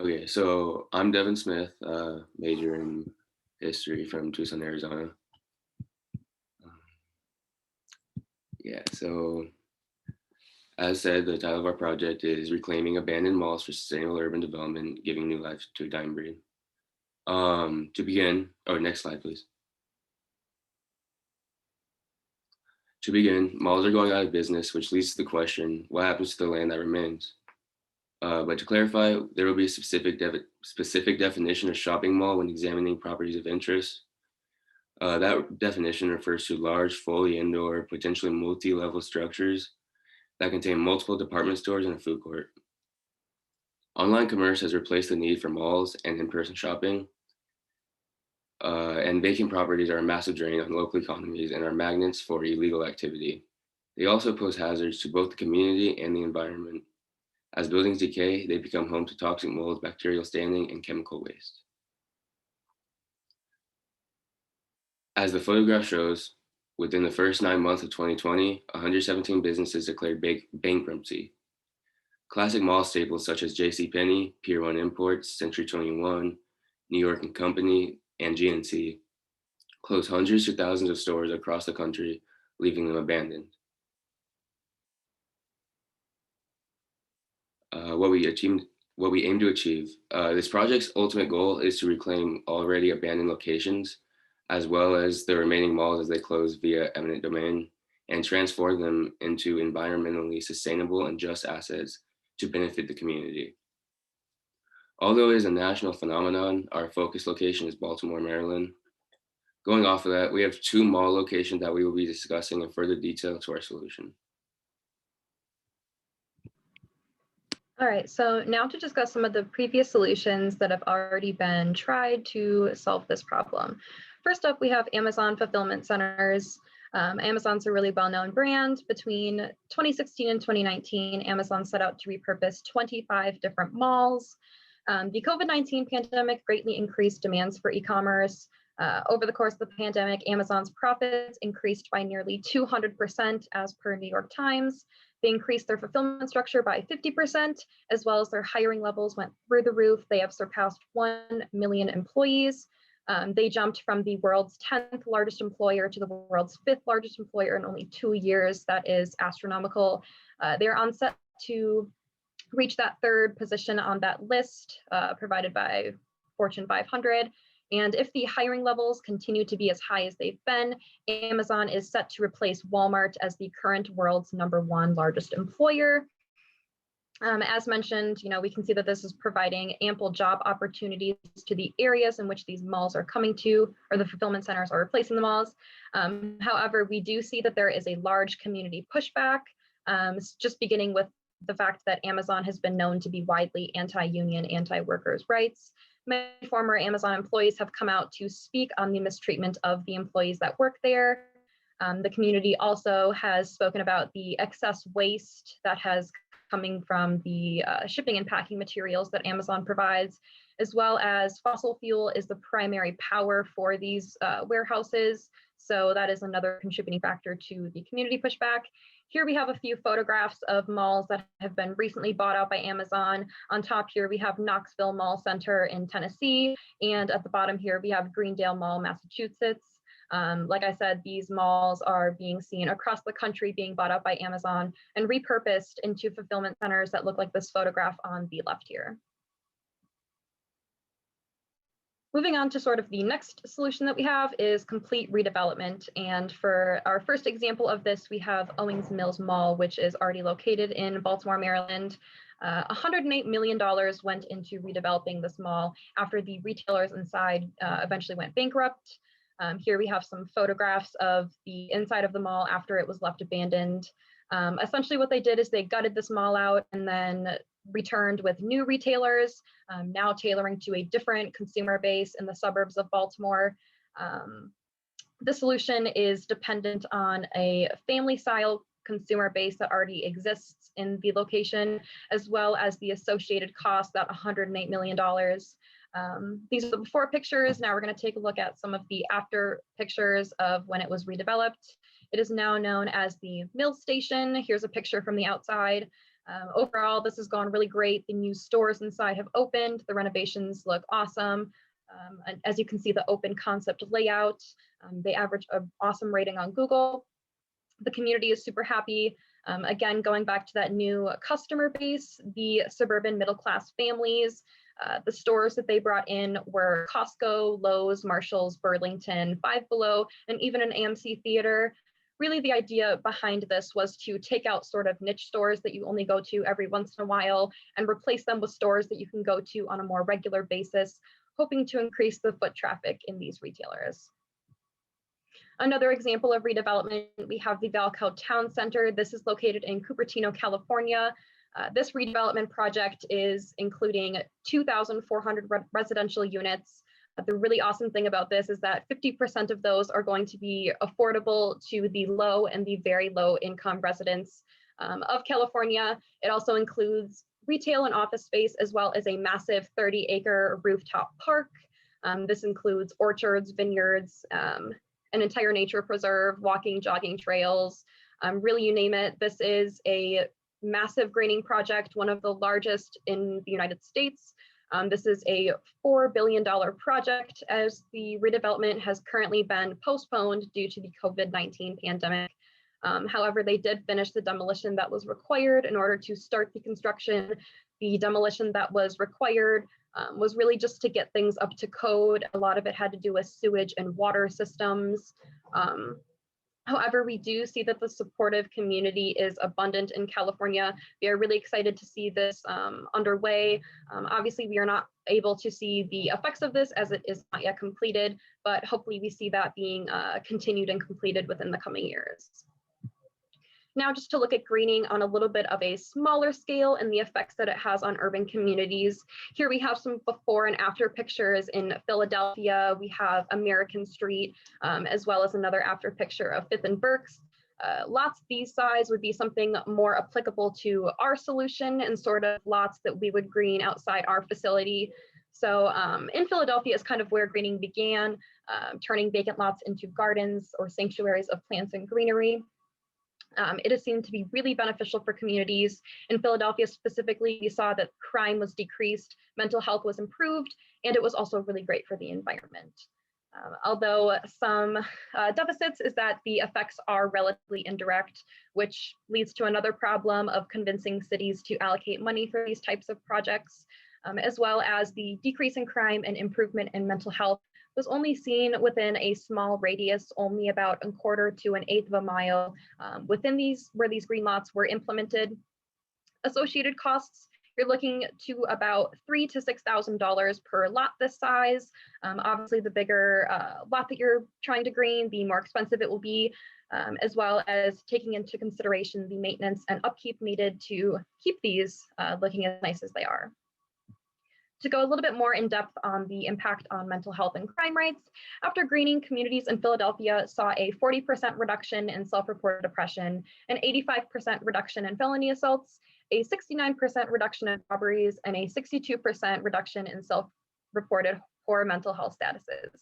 Okay, so I'm Devin Smith, major in history from Tucson, Arizona. Um, yeah, so as said, the title of our project is Reclaiming Abandoned Malls for Sustainable Urban Development, Giving New Life to a Dying Breed. To begin, next slide, please. To begin, malls are going out of business, which leads to the question, what happens to the land that remains? But to clarify, there will be a specific definition of shopping mall when examining properties of interest. That definition refers to large, fully indoor, potentially multi-level structures that contain multiple department stores and a food court. Online commerce has replaced the need for malls and in-person shopping, and vacant properties are a massive drain on local economies and are magnets for illegal activity. They also pose hazards to both the community and the environment. As buildings decay, they become home to toxic molds, bacterial standing, and chemical waste. As the photograph shows, within the first 9 months of 2020, 117 businesses declared bankruptcy. Classic mall staples such as JCPenney, Pier 1 Imports, Century 21, New York and Company, and GNC closed hundreds to thousands of stores across the country, leaving them abandoned. What we aim to achieve. This project's ultimate goal is to reclaim already abandoned locations, as well as the remaining malls as they close via eminent domain, and transform them into environmentally sustainable and just assets to benefit the community. Although it is a national phenomenon, our focus location is Baltimore, Maryland. Going off of that, we have 2 mall locations that we will be discussing in further detail to our solution. All right, so now to discuss some of the previous solutions that have already been tried to solve this problem. First up, we have Amazon fulfillment centers. Amazon's a really well-known brand. Between 2016 and 2019, Amazon set out to repurpose 25 different malls. The COVID-19 pandemic greatly increased demands for e-commerce. Over the course of the pandemic, Amazon's profits increased by nearly 200% as per New York Times. They increased their fulfillment structure by 50%, as well as their hiring levels went through the roof. They have surpassed 1 million employees. They jumped from the world's 10th largest employer to the world's 5th largest employer in only 2 years. That is astronomical. They're on set to reach that 3rd position on that list provided by Fortune 500. And if the hiring levels continue to be as high as they've been, Amazon is set to replace Walmart as the current world's #1 largest employer. As mentioned, we can see that this is providing ample job opportunities to the areas in which these malls are coming to, or the fulfillment centers are replacing the malls. However, we do see that there is a large community pushback, just beginning with the fact that Amazon has been known to be widely anti-union, anti-workers' rights. Many former Amazon employees have come out to speak on the mistreatment of the employees that work there. The community also has spoken about the excess waste that has coming from the shipping and packing materials that Amazon provides, as well as fossil fuel is the primary power for these warehouses. So that is another contributing factor to the community pushback. Here we have a few photographs of malls that have been recently bought out by Amazon. On top here, we have Knoxville Mall Center in Tennessee. And at the bottom here, we have Greendale Mall, Massachusetts. Like I said, these malls are being seen across the country being bought out by Amazon and repurposed into fulfillment centers that look like this photograph on the left here. Moving on to sort of the next solution that we have is complete redevelopment. And for our first example of this, we have Owings Mills Mall, which is already located in Baltimore, Maryland. $108 million went into redeveloping this mall after the retailers inside eventually went bankrupt. Here we have some photographs of the inside of the mall after it was left abandoned. Essentially what they did is they gutted this mall out and then returned with new retailers, now tailoring to a different consumer base in the suburbs of Baltimore. The solution is dependent on a family-style consumer base that already exists in the location, as well as the associated cost, that $108 million. These are the before pictures. Now we're going to take a look at some of the after pictures of when it was redeveloped. It is now known as the Mill Station. Here's a picture from the outside. Overall, this has gone really great. The new stores inside have opened. The renovations look awesome. And as you can see, the open concept layout, they average an awesome rating on Google. The community is super happy. Again, going back to that new customer base, the suburban middle-class families, the stores that they brought in were Costco, Lowe's, Marshall's, Burlington, Five Below, and even an AMC theater. Really, the idea behind this was to take out sort of niche stores that you only go to every once in a while and replace them with stores that you can go to on a more regular basis, hoping to increase the foot traffic in these retailers. Another example of redevelopment, we have the Valco Town Center. This is located in Cupertino, California. This redevelopment project is including 2,400 residential units. The really awesome thing about this is that 50% of those are going to be affordable to the low and the very low income residents of California. It also includes retail and office space, as well as a massive 30-acre rooftop park. This includes orchards, vineyards, an entire nature preserve, walking, jogging trails, really you name it. This is a massive greening project, one of the largest in the United States. This is a $4 billion project, as the redevelopment has currently been postponed due to the COVID-19 pandemic. However, they did finish the demolition that was required in order to start the construction. The demolition that was required was really just to get things up to code. A lot of it had to do with sewage and water systems. However, we do see that the supportive community is abundant in California. We are really excited to see this underway. Obviously, we are not able to see the effects of this as it is not yet completed, but hopefully we see that being continued and completed within the coming years. Now, just to look at greening on a little bit of a smaller scale and the effects that it has on urban communities. Here we have some before and after pictures in Philadelphia. We have American Street, as well as another after picture of Fifth and Berks. Lots these size would be something more applicable to our solution and sort of lots that we would green outside our facility. So in Philadelphia is kind of where greening began, turning vacant lots into gardens or sanctuaries of plants and greenery. It has seemed to be really beneficial for communities. In Philadelphia specifically, we saw that crime was decreased, mental health was improved, and it was also really great for the environment. Although some deficits is that the effects are relatively indirect, which leads to another problem of convincing cities to allocate money for these types of projects, as well as the decrease in crime and improvement in mental health was only seen within a small radius, only about 1/4 to 1/8 of a mile within where these green lots were implemented. Associated costs, you're looking to about $3,000 to $6,000 per lot this size. Obviously, the bigger lot that you're trying to green, the more expensive it will be, as well as taking into consideration the maintenance and upkeep needed to keep these looking as nice as they are. To go a little bit more in depth on the impact on mental health and crime rates, after greening, communities in Philadelphia saw a 40% reduction in self-reported depression, an 85% reduction in felony assaults, a 69% reduction in robberies, and a 62% reduction in self-reported poor mental health statuses.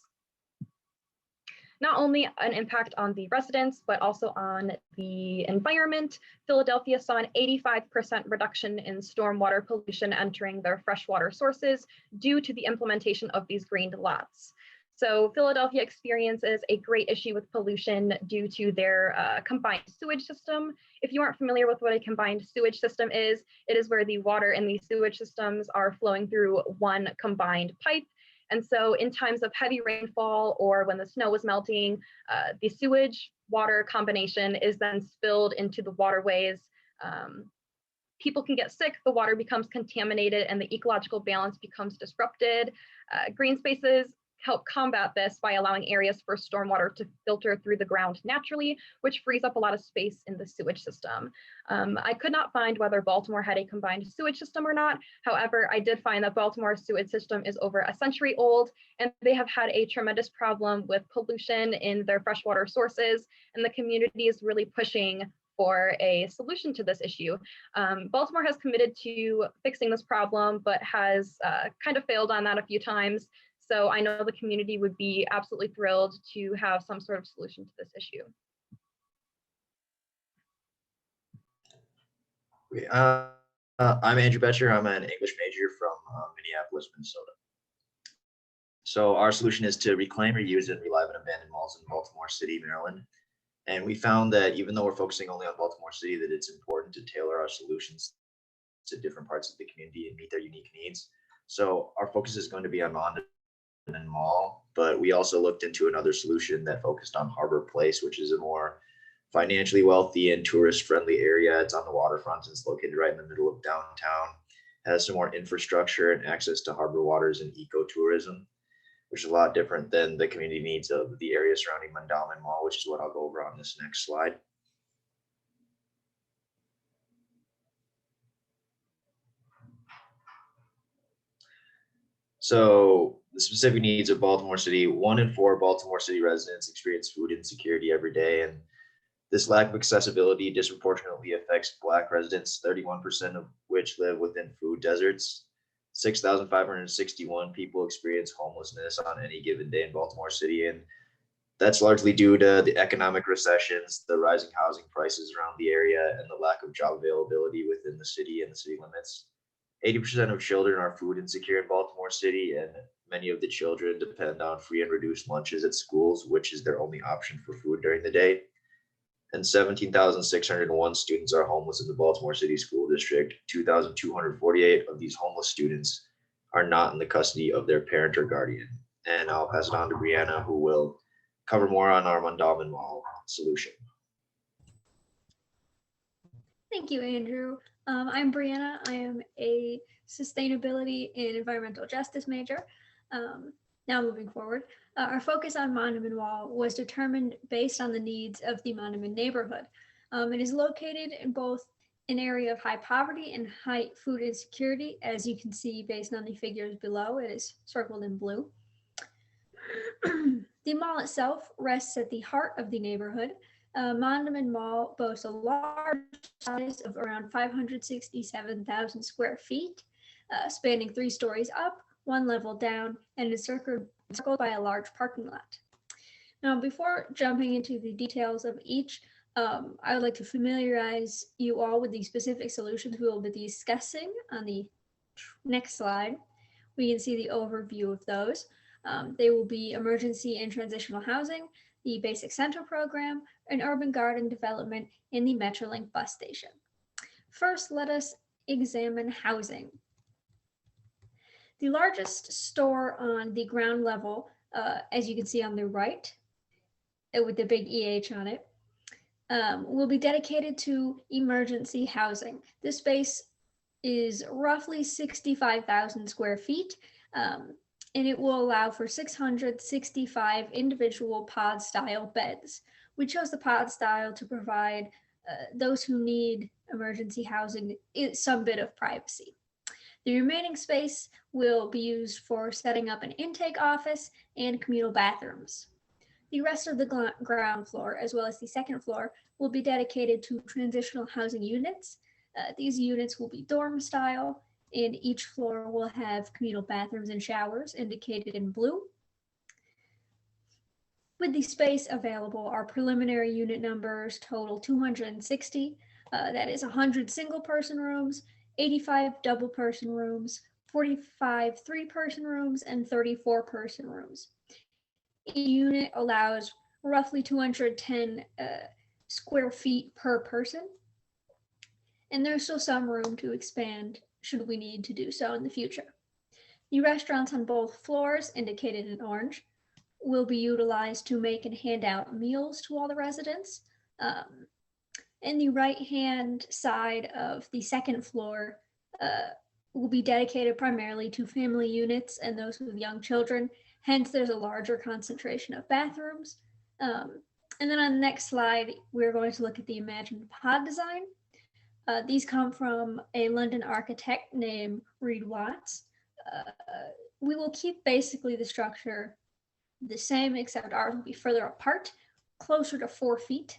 Not only an impact on the residents, but also on the environment. Philadelphia saw an 85% reduction in stormwater pollution entering their freshwater sources due to the implementation of these greened lots. So Philadelphia experiences a great issue with pollution due to their combined sewage system. If you aren't familiar with what a combined sewage system is, it is where the water in these sewage systems are flowing through one combined pipe. And so in times of heavy rainfall or when the snow is melting, the sewage water combination is then spilled into the waterways. People can get sick, the water becomes contaminated, and the ecological balance becomes disrupted. Green spaces help combat this by allowing areas for stormwater to filter through the ground naturally, which frees up a lot of space in the sewage system. I could not find whether Baltimore had a combined sewage system or not. However, I did find that Baltimore's sewage system is over a century old, and they have had a tremendous problem with pollution in their freshwater sources, and the community is really pushing for a solution to this issue. Baltimore has committed to fixing this problem, but has kind of failed on that a few times. So I know the community would be absolutely thrilled to have some sort of solution to this issue. I'm Andrew Betcher. I'm an English major from Minneapolis, Minnesota. So our solution is to reclaim, reuse, and relive abandoned malls in Baltimore City, Maryland. And we found that even though we're focusing only on Baltimore City, that it's important to tailor our solutions to different parts of the community and meet their unique needs. So our focus is going to be on Mondawmin Mall, but we also looked into another solution that focused on Harbor Place, which is a more financially wealthy and tourist friendly area. It's on the waterfront and it's located right in the middle of downtown. Has some more infrastructure and access to harbor waters and ecotourism, which is a lot different than the community needs of the area surrounding Mondawmin Mall, which is what I'll go over on this next slide. So the specific needs of Baltimore City: 1 in 4 Baltimore City residents experience food insecurity every day. And this lack of accessibility disproportionately affects Black residents, 31% of which live within food deserts. 6,561 people experience homelessness on any given day in Baltimore City. And that's largely due to the economic recessions, the rising housing prices around the area, and the lack of job availability within the city and the city limits. 80% of children are food insecure in Baltimore City, and many of the children depend on free and reduced lunches at schools, which is their only option for food during the day. And 17,601 students are homeless in the Baltimore City School District. 2,248 of these homeless students are not in the custody of their parent or guardian. And I'll pass it on to Brianna, who will cover more on our Mondawmin Mall solution. Thank you, Andrew. I'm Brianna. I am a sustainability and environmental justice major. Now moving forward, our focus on Mondawmin Mall was determined based on the needs of the Mondawmin neighborhood. It is located in both an area of high poverty and high food insecurity. As you can see based on the figures below, it is circled in blue. The mall itself rests at the heart of the neighborhood. Mondawmin Mall boasts a large size of around 567,000 square feet, spanning 3 stories up, 1 level down, and is circled by a large parking lot. Now, before jumping into the details of each, I would like to familiarize you all with the specific solutions we will be discussing on the next slide. We can see the overview of those. They will be emergency and transitional housing, the Basic Center program, an urban garden development, and the Metrolink bus station. First, let us examine housing. The largest store on the ground level, as you can see on the right, with the big EH on it, will be dedicated to emergency housing. This space is roughly 65,000 square feet, and it will allow for 665 individual pod style beds. We chose the pod style to provide those who need emergency housing some bit of privacy. The remaining space will be used for setting up an intake office and communal bathrooms. The rest of the ground floor, as well as the second floor, will be dedicated to transitional housing units. These units will be dorm style, and each floor will have communal bathrooms and showers indicated in blue. With the space available, our preliminary unit numbers total 260. That is 100 single person rooms, 85 double person rooms, 45 3-person rooms, and 34 person rooms. Each unit allows roughly 210 square feet per person, and there's still some room to expand should we need to do so in the future. The restaurants on both floors, indicated in orange, will be utilized to make and hand out meals to all the residents. And the right-hand side of the second floor will be dedicated primarily to family units and those with young children. Hence, there's a larger concentration of bathrooms. And then on the next slide, we're going to look at the imagined pod design. These come from a London architect named Reed Watts. We will keep basically the structure the same, except ours will be further apart, closer to 4 feet.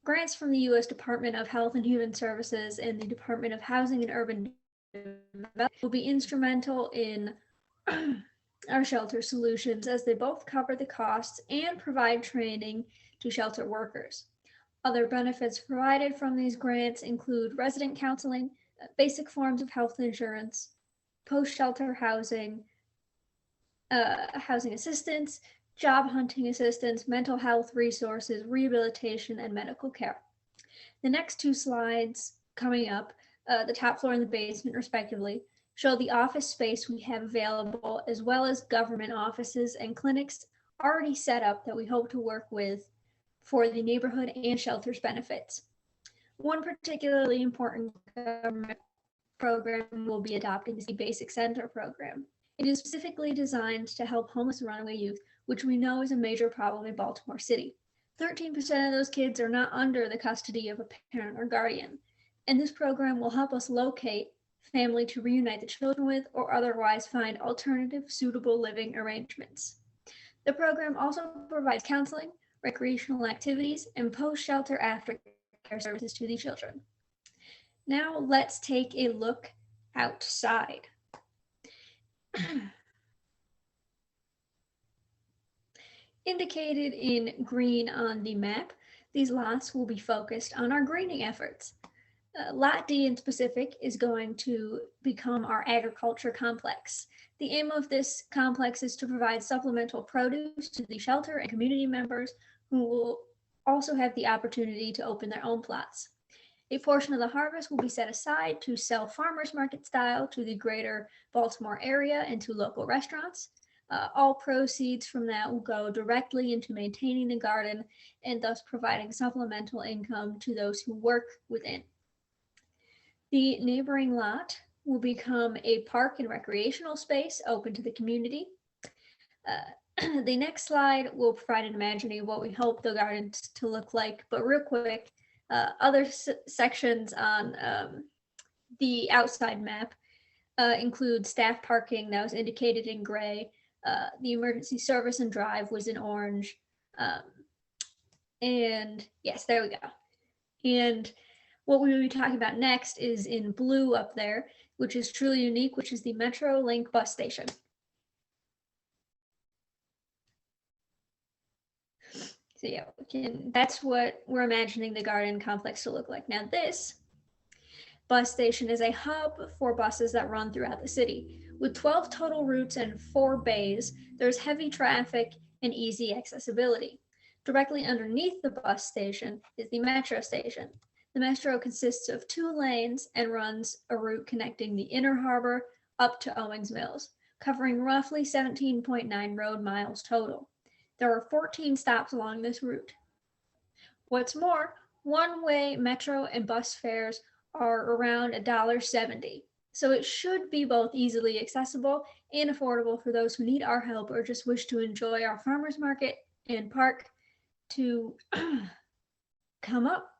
Grants from the U.S. Department of Health and Human Services and the Department of Housing and Urban Development will be instrumental in our shelter solutions, as they both cover the costs and provide training to shelter workers. Other benefits provided from these grants include resident counseling, basic forms of health insurance, post-shelter housing, housing assistance, job hunting assistance, mental health resources, rehabilitation, and medical care. The next two slides coming up, the top floor and the basement respectively, show the office space we have available, as well as government offices and clinics already set up that we hope to work with for the neighborhood and shelters benefits. One particularly important government program we'll be adopting is the Basic Center program. It is specifically designed to help homeless and runaway youth, which we know is a major problem in Baltimore City. 13% of those kids are not under the custody of a parent or guardian, and this program will help us locate family to reunite the children with or otherwise find alternative suitable living arrangements. The program also provides counseling, recreational activities, and post-shelter aftercare services to the children. Now let's take a look outside. Indicated in green on the map, these lots will be focused on our greening efforts. Lot D in specific is going to become our agriculture complex. The aim of this complex is to provide supplemental produce to the shelter and community members who will also have the opportunity to open their own plots. A portion of the harvest will be set aside to sell farmers market style to the greater Baltimore area and to local restaurants. All proceeds from that will go directly into maintaining the garden and thus providing supplemental income to those who work within. The neighboring lot will become a park and recreational space open to the community. The next slide will provide an imagining of what we hope the garden to look like, but real quick, other sections on the outside map include staff parking that was indicated in gray. The emergency service and drive was in orange. And yes, there we go. And what we will be talking about next is in blue up there, which is truly unique, which is the Metro Link bus station. So yeah, that's what we're imagining the garden complex to look like. Now this bus station is a hub for buses that run throughout the city. With 12 total routes and 4 bays, there's heavy traffic and easy accessibility. Directly underneath the bus station is the metro station. The metro consists of 2 lanes and runs a route connecting the Inner Harbor up to Owings Mills, covering roughly 17.9 road miles total. There are 14 stops along this route. What's more, one-way metro and bus fares are around $1.70. So it should be both easily accessible and affordable for those who need our help or just wish to enjoy our farmers market and park to come up.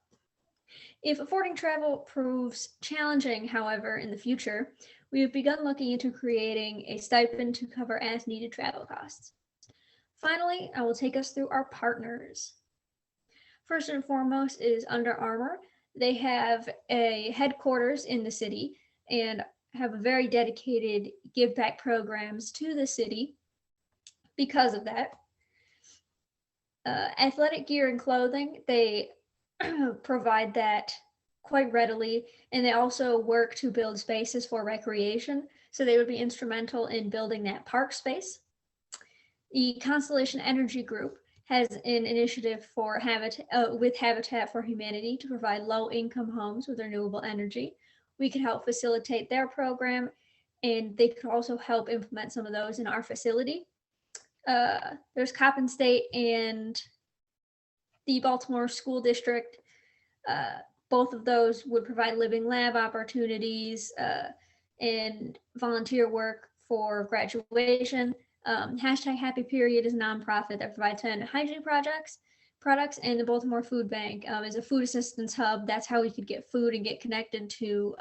If affording travel proves challenging, however, in the future, we have begun looking into creating a stipend to cover as needed travel costs. Finally, I will take us through our partners. First and foremost is Under Armour. They have a headquarters in the city and have a very dedicated give back programs to the city because of that. Athletic gear and clothing, they provide that quite readily, and they also work to build spaces for recreation, so they would be instrumental in building that park space. The Constellation Energy Group has an initiative for with Habitat for Humanity to provide low-income homes with renewable energy. We could help facilitate their program, and they could also help implement some of those in our facility. There's Coppin State and the Baltimore School District. Both of those would provide living lab opportunities and volunteer work for graduation. Hashtag Happy Period is a nonprofit that provides hand hygiene products, and the Baltimore Food Bank is a food assistance hub. That's how we could get food and get connected to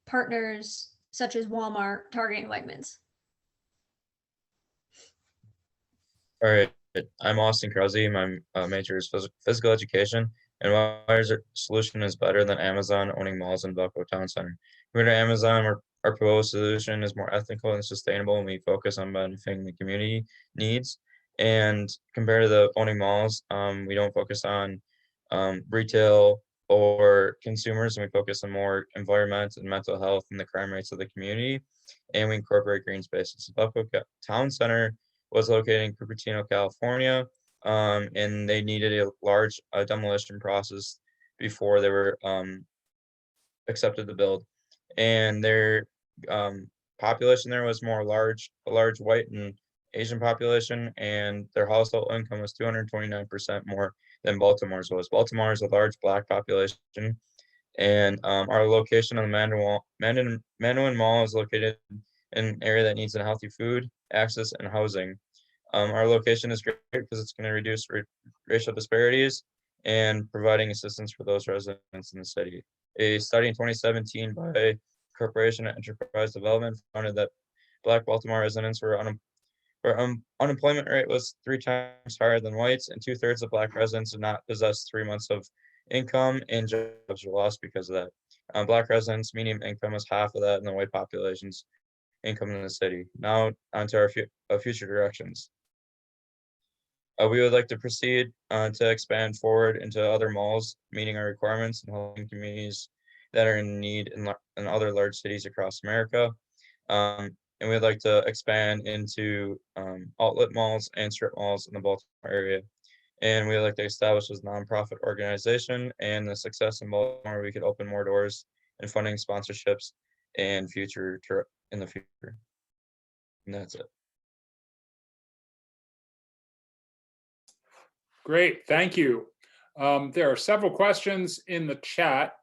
partners such as Walmart, Target, and Wegmans. All right, I'm Austin Krause. My major is physical education, and why our solution is better than Amazon owning malls in Valco Town Center. Compared to Amazon, our proposed solution is more ethical and sustainable, and we focus on benefiting the community needs. And compared to the owning malls, we don't focus on retail or consumers, and we focus on more environment and mental health and the crime rates of the community, and we incorporate green spaces. Valco Town Center was located in Cupertino, California, and they needed a large demolition process before they were accepted to build. And their population there was more a large white and Asian population, and their household income was 229% more than Baltimore's was. Baltimore is a large Black population, and our location on the Mandarin Mall is located in an area that needs a healthy food, access, and housing. Our location is great because it's going to reduce racial disparities and providing assistance for those residents in the city. A study in 2017 by Corporation Enterprise Development found that Black Baltimore residents unemployment rate was 3 times higher than whites, and 2/3 of Black residents did not possess 3 months of income, and jobs were lost because of that. Black residents' median income was half of that in the white population's income in the city. Now onto our future directions. We would like to proceed to expand forward into other malls, meeting our requirements and helping communities that are in need in other large cities across America. And we'd like to expand into outlet malls and strip malls in the Baltimore area. And we'd like to establish as a nonprofit organization, and the success in Baltimore, we could open more doors and funding sponsorships in the future. And that's it. Great, thank you. There are several questions in the chat,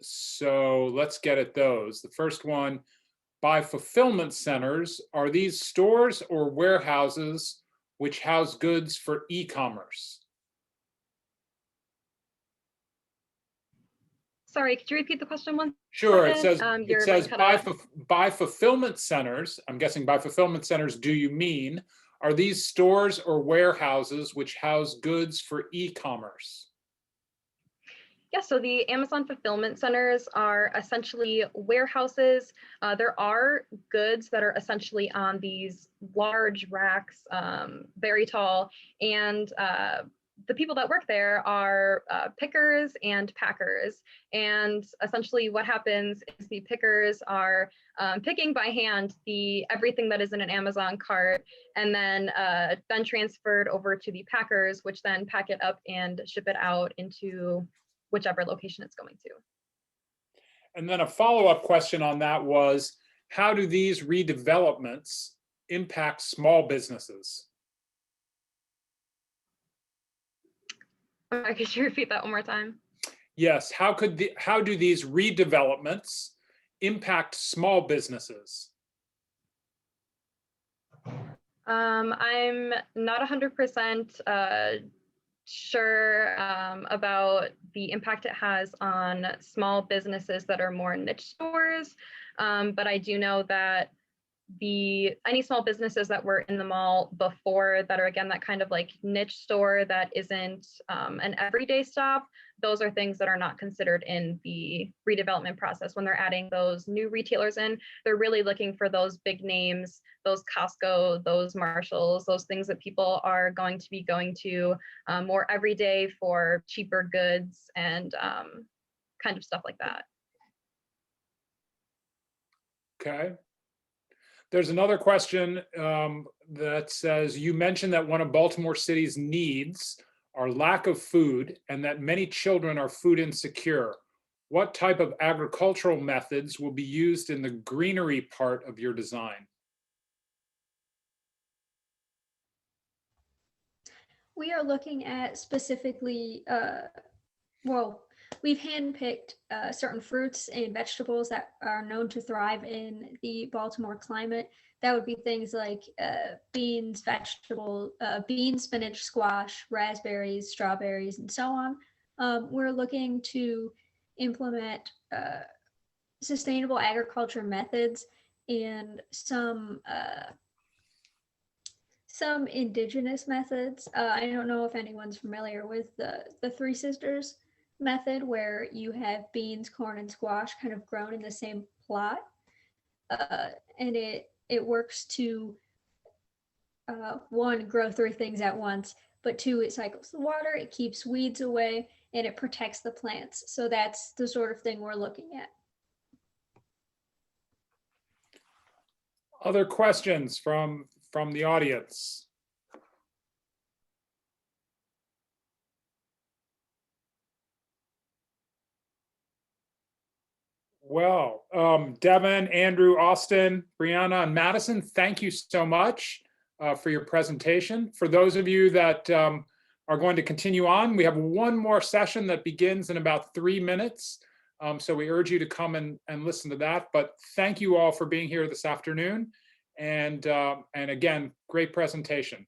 so let's get at those. The first one, by fulfillment centers, are these stores or warehouses which house goods for e-commerce? Sorry, could you repeat the question once? Sure, it says, Your by fulfillment centers, I'm guessing by fulfillment centers, do you mean, are these stores or warehouses which house goods for e-commerce? Yeah, so the Amazon fulfillment centers are essentially warehouses. There are goods that are essentially on these large racks, very tall, and the people that work there are pickers and packers. And essentially what happens is the pickers are picking by hand everything that is in an Amazon cart, and then transferred over to the packers, which then pack it up and ship it out into whichever location it's going to. And then a follow-up question on that was, how do these redevelopments impact small businesses? Could you repeat that one more time? Yes, how do these redevelopments impact small businesses? I'm not 100% sure about the impact it has on small businesses that are more niche stores, but I do know that any small businesses that were in the mall before that are, again, that kind of like niche store that isn't an everyday stop, those are things that are not considered in the redevelopment process. When they're adding those new retailers in, they're really looking for those big names, those Costco, those Marshalls, those things that people are going to be going to more every day for cheaper goods and kind of stuff like that. Okay. There's another question that says, you mentioned that one of Baltimore City's needs are lack of food and that many children are food insecure. What type of agricultural methods will be used in the greenery part of your design? We are looking at specifically, we've handpicked certain fruits and vegetables that are known to thrive in the Baltimore climate. That would be things like beans, beans, spinach, squash, raspberries, strawberries, and so on. We're looking to implement sustainable agriculture methods and some indigenous methods. I don't know if anyone's familiar with the Three Sisters method, where you have beans, corn, and squash kind of grown in the same plot, and it works to one, grow 3 things at once, but 2, it cycles the water, it keeps weeds away, and it protects the plants. So that's the sort of thing we're looking at. Other questions from the audience? Well, Devin, Andrew, Austin, Brianna, and Madison, thank you so much for your presentation. For those of you that are going to continue on, we have one more session that begins in about 3 minutes. So we urge you to come and listen to that. But thank you all for being here this afternoon. And again, great presentation.